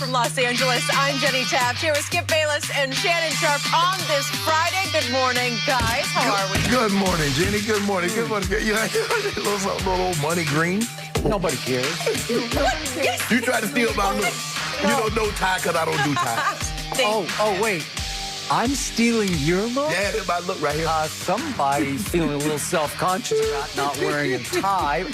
from Los Angeles. I'm Jenny Taft here with Skip Bayless and Shannon Sharp on this Friday. Good morning, guys. How are we? Good morning, Jenny. Good morning. Good morning. You like little money green? Nobody cares. You try to steal my look. You don't know tie because I don't do ties. Oh, wait. I'm stealing your look? Yeah, that's my look right here. Somebody's feeling a little self-conscious about not wearing a tie.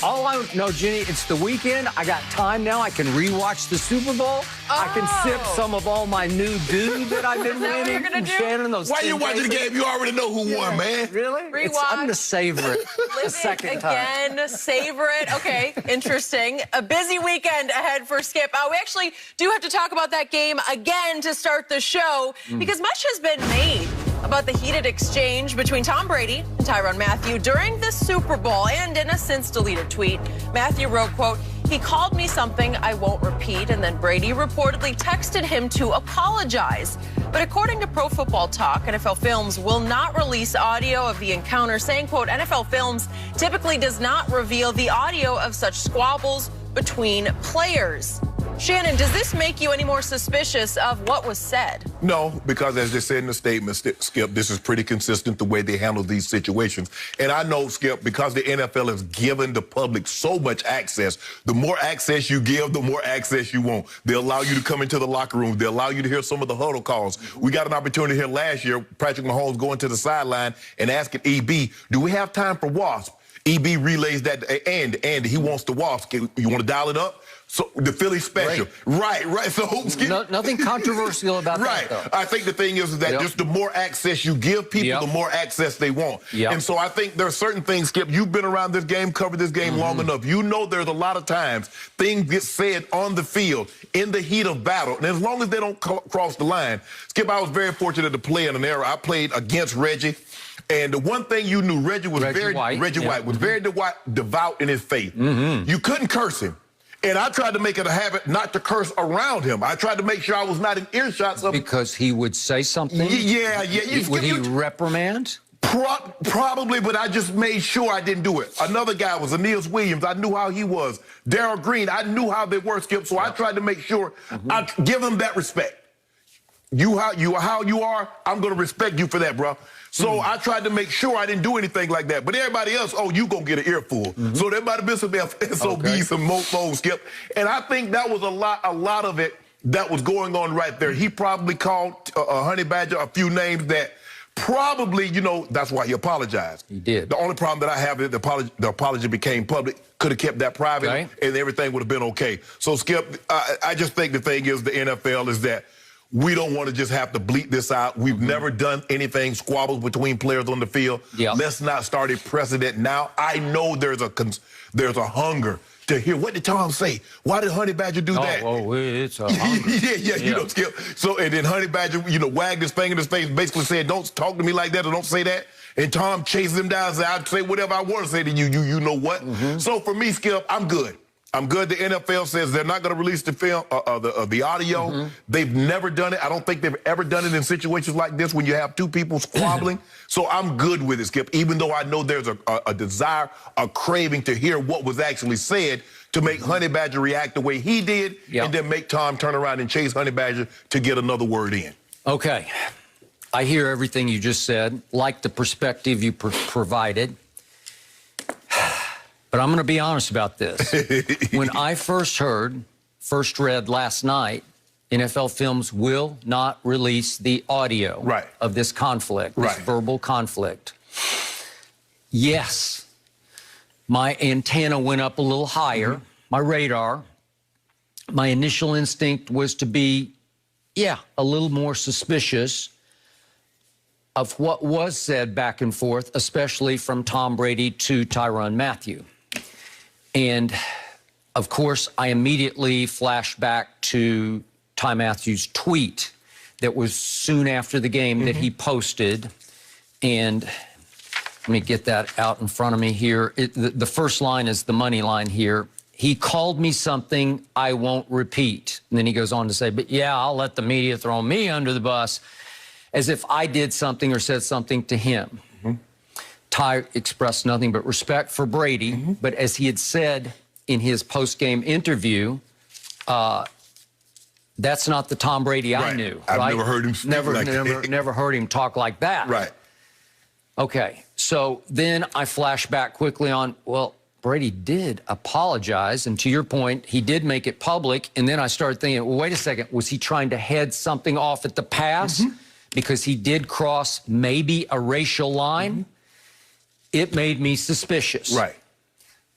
No, Jenny, it's the weekend. I got time now. I can rewatch the Super Bowl. I can sip some of all my new dew that I've been winning. What do? Shannon, those Why you watching the game? You already know who won, man. Really? Rewatch. I'm going to savor it a second time. Again, savor it. Okay, interesting. A busy weekend ahead for Skip. We actually do have to talk about that game again to start the show because much has been made about the heated exchange between Tom Brady and Tyrann Mathieu during the Super Bowl. And in a since-deleted tweet, Mathieu wrote, quote, "He called me something I won't repeat," and then Brady reportedly texted him to apologize. But according to Pro Football Talk, NFL Films will not release audio of the encounter, saying, quote, "NFL Films typically does not reveal the audio of such squabbles between players." Shannon, does this make you any more suspicious of what was said? No, because as they said in the statement, Skip, this is pretty consistent the way they handle these situations. And I know, Skip, because the NFL has given the public so much access, the more access you give, the more access you want. They allow you to come into the locker room. They allow you to hear some of the huddle calls. We got an opportunity here last year, Patrick Mahomes going to the sideline and asking EB, "Do we have time for WASP?" EB relays that to Andy. He wants the WASP. You want to dial it up? So the Philly special. Right. So nothing controversial about that, though. I think the thing is that just the more access you give people, the more access they want. And so I think there are certain things, Skip, you've been around this game, covered this game long enough. You know there's a lot of times things get said on the field in the heat of battle. And as long as they don't cross the line, Skip, I was very fortunate to play in an era. I played against Reggie. And the one thing you knew, Reggie was very devout in his faith. You couldn't curse him. And I tried to make it a habit not to curse around him. I tried to make sure I was not in earshots of him. Because he would say something? Yeah. Would he reprimand? Probably, but I just made sure I didn't do it. Another guy was Aeneas Williams. I knew how he was. Darryl Green, I knew how they were, Skip, so I tried to make sure I give them that respect. How you are, I'm going to respect you for that, bro. So I tried to make sure I didn't do anything like that. But everybody else, you going to get an earful. So there might have been some SOBs, some mofos, Skip. And I think that was a lot of it that was going on right there. He probably called Honey Badger a few names that probably, that's why he apologized. He did. The only problem that I have is the apology became public. Could have kept that private, and everything would have been okay. So, Skip, I just think the thing is the NFL is that we don't want to just have to bleep this out. We've never done anything, squabbles between players on the field. Let's not start a precedent now. I know there's a hunger to hear, what did Tom say? Why did Honey Badger do that? Oh, it's a hunger. Skip. So, and then Honey Badger, wagged his finger in his face, basically said, "Don't talk to me like that, or don't say that." And Tom chases him down and said, "I'll say whatever I want to say to you. You know what?" So for me, Skip, I'm good. I'm good. The NFL says they're not going to release the film, the audio. They've never done it. I don't think they've ever done it in situations like this when you have two people squabbling. So I'm good with it, Skip, even though I know there's a desire, a craving to hear what was actually said to make Honey Badger react the way he did, and then make Tom turn around and chase Honey Badger to get another word in. Okay. I hear everything you just said, like the perspective you provided. But I'm going to be honest about this. When I first read last night, NFL Films will not release the audio of this conflict, this verbal conflict. Yes, my antenna went up a little higher, my radar. My initial instinct was to be, a little more suspicious of what was said back and forth, especially from Tom Brady to Tyrann Mathieu. And, of course, I immediately flashed back to Ty Mathieu's tweet that was soon after the game that he posted. And let me get that out in front of me here. The first line is the money line here. "He called me something I won't repeat." And then he goes on to say, "But yeah, I'll let the media throw me under the bus," as if I did something or said something to him. Ty expressed nothing but respect for Brady, but as he had said in his post-game interview, That's not the Tom Brady I knew. I've right? never heard him speak like that. Never heard him talk like that. Right. Okay, so then I flash back quickly on, well, Brady did apologize, and to your point, he did make it public, and then I started thinking, well, wait a second, was he trying to head something off at the pass? Because he did cross maybe a racial line? It made me suspicious. Right.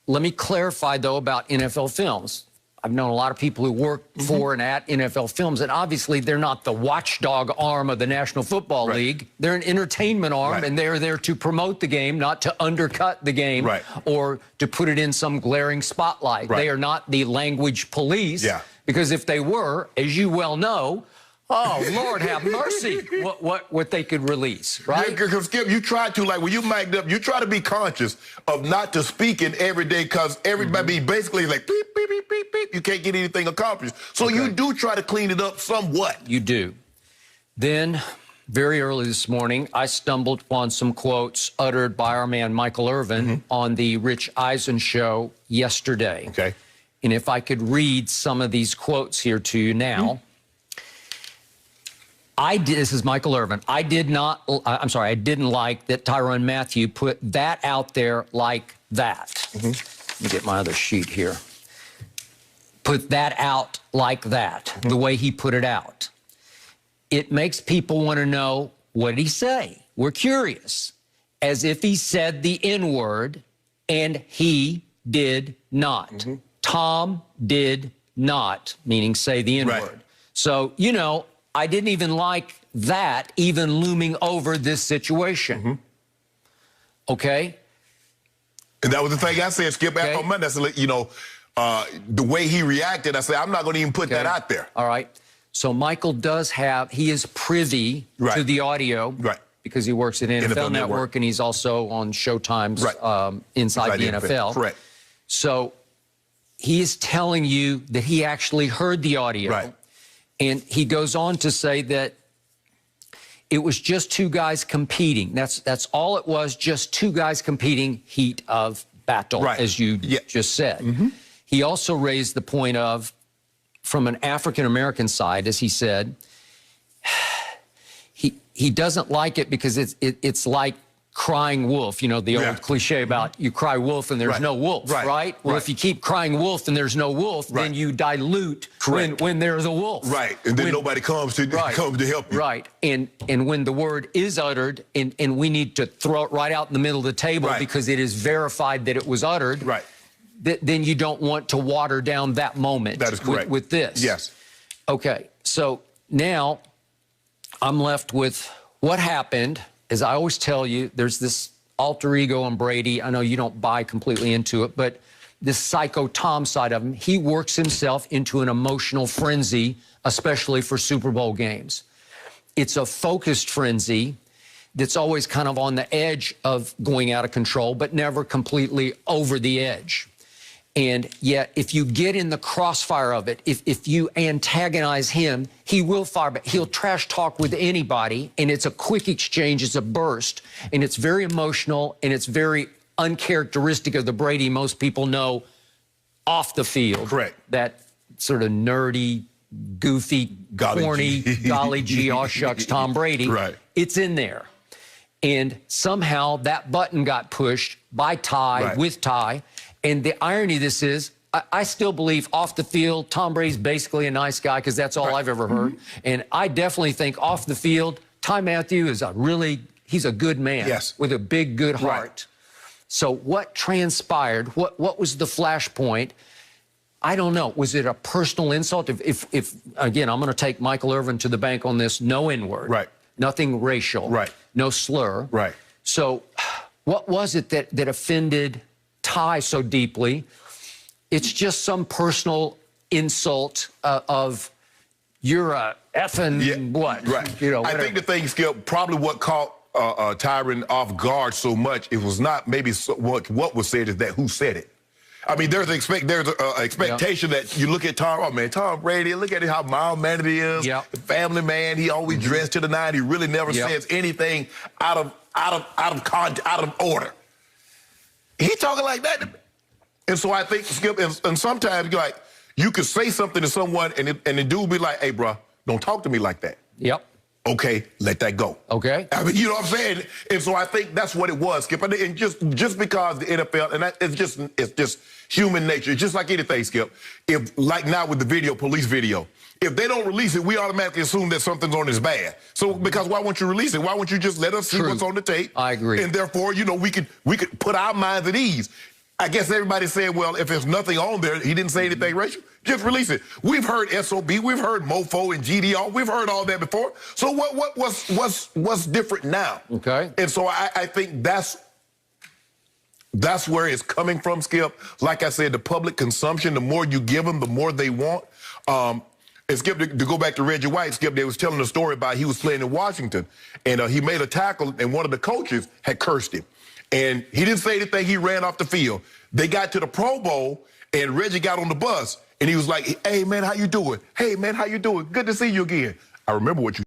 Let me clarify, though, about NFL Films. I've known a lot of people who work for and at NFL Films, and obviously they're not the watchdog arm of the National Football League. They're an entertainment arm, and they're there to promote the game, not to undercut the game or to put it in some glaring spotlight. They are not the language police, because if they were, as you well know, oh, Lord have mercy, what they could release, right? Because, Skip, you try to, like, when you mic'd up, you try to be conscious of not to speak in every day, because everybody basically is like, beep, beep, beep, beep, beep. You can't get anything accomplished. So you do try to clean it up somewhat. You do. Then, very early this morning, I stumbled upon some quotes uttered by our man Michael Irvin on the Rich Eisen show yesterday. Okay. And if I could read some of these quotes here to you now. This is Michael Irvin. I didn't like that Tyrann Mathieu put that out there like that. Let me get my other sheet here. Put that out like that, the way he put it out. It makes people want to know, what did he say? We're curious. As if he said the N-word, and he did not. Tom did not, meaning say the N-word. So, you know, I didn't even like that even looming over this situation. Okay? And that was the thing I said, Skip, back on Monday. I said, you know, the way he reacted, I said, I'm not going to even put that out there. All right. So Michael does have, he is privy to the audio. Because he works at NFL Network, and he's also on Showtime's Inside the NFL. Correct. So he is telling you that he actually heard the audio. And he goes on to say that it was just two guys competing. That's all it was, just two guys competing, heat of battle, as you just said. He also raised the point of, from an African-American side, as he said, he doesn't like it because it's like crying wolf, you know, the old cliche about you cry wolf and there's no wolf, right? Well, if you keep crying wolf and there's no wolf, then you dilute when there's a wolf. And then nobody comes to help you. And when the word is uttered, and we need to throw it right out in the middle of the table because it is verified that it was uttered, then you don't want to water down that moment. That is correct. With this. Okay, so now I'm left with what happened. As I always tell you, there's this alter ego on Brady. I know you don't buy completely into it, but this psycho Tom side of him, he works himself into an emotional frenzy, especially for Super Bowl games. It's a focused frenzy that's always kind of on the edge of going out of control, but never completely over the edge. And yet, if you get in the crossfire of it, if you antagonize him, he will fire back. He'll trash talk with anybody, and it's a quick exchange, it's a burst, and it's very emotional, and it's very uncharacteristic of the Brady most people know off the field. That sort of nerdy, goofy, corny, golly gee, aw shucks, Tom Brady. It's in there. And somehow that button got pushed by Ty, with Ty. And the irony of this is, I still believe off the field, Tom Brady's basically a nice guy because that's all I've ever heard. And I definitely think off the field, Tyrann Mathieu is he's a good man with a big, good heart. So what transpired? What was the flashpoint? I don't know. Was it a personal insult? If again, I'm going to take Michael Irvin to the bank on this, no N-word. Nothing racial. No slur. So what was it that offended Ty so deeply? It's just some personal insult of you're a effing what? You know, I think the thing, Skip, probably what caught Tyrann off guard so much, it was not maybe what was said, is that who said it. I mean, there's an expectation that you look at Tom. Oh man, Tom Brady. Look at how mild-mannered he is. The family man. He always dressed to the nine. He really never says anything out of order. He talking like that, and so I think, Skip, and sometimes you're like, You could say something to someone and the dude be like, hey, bro, don't talk to me like that. Yep. Okay, let that go. Okay. I mean, you know what I'm saying? And so I think that's what it was, Skip. And just because the NFL, and it's just human nature. It's just like anything, Skip. If, like now with the video, police video, if they don't release it, we automatically assume that something's on is bad. So because why won't you release it? Why won't you just let us see what's on the tape? I agree. And therefore, you know, we could put our minds at ease. I guess everybody said, well, if there's nothing on there, he didn't say anything racial, just release it. We've heard SOB, we've heard MOFO and GDR, we've heard all that before. So what's different now? Okay. And so I think that's where it's coming from, Skip. Like I said, the public consumption, the more you give them, the more they want. And Skip, to go back to Reggie White, Skip, they was telling a story about he was playing in Washington, and he made a tackle, and one of the coaches had cursed him. And he didn't say anything. He ran off the field. They got to the Pro Bowl, and Reggie got on the bus, and he was like, hey, man, how you doing? Hey, man, how you doing? Good to see you again. I remember what you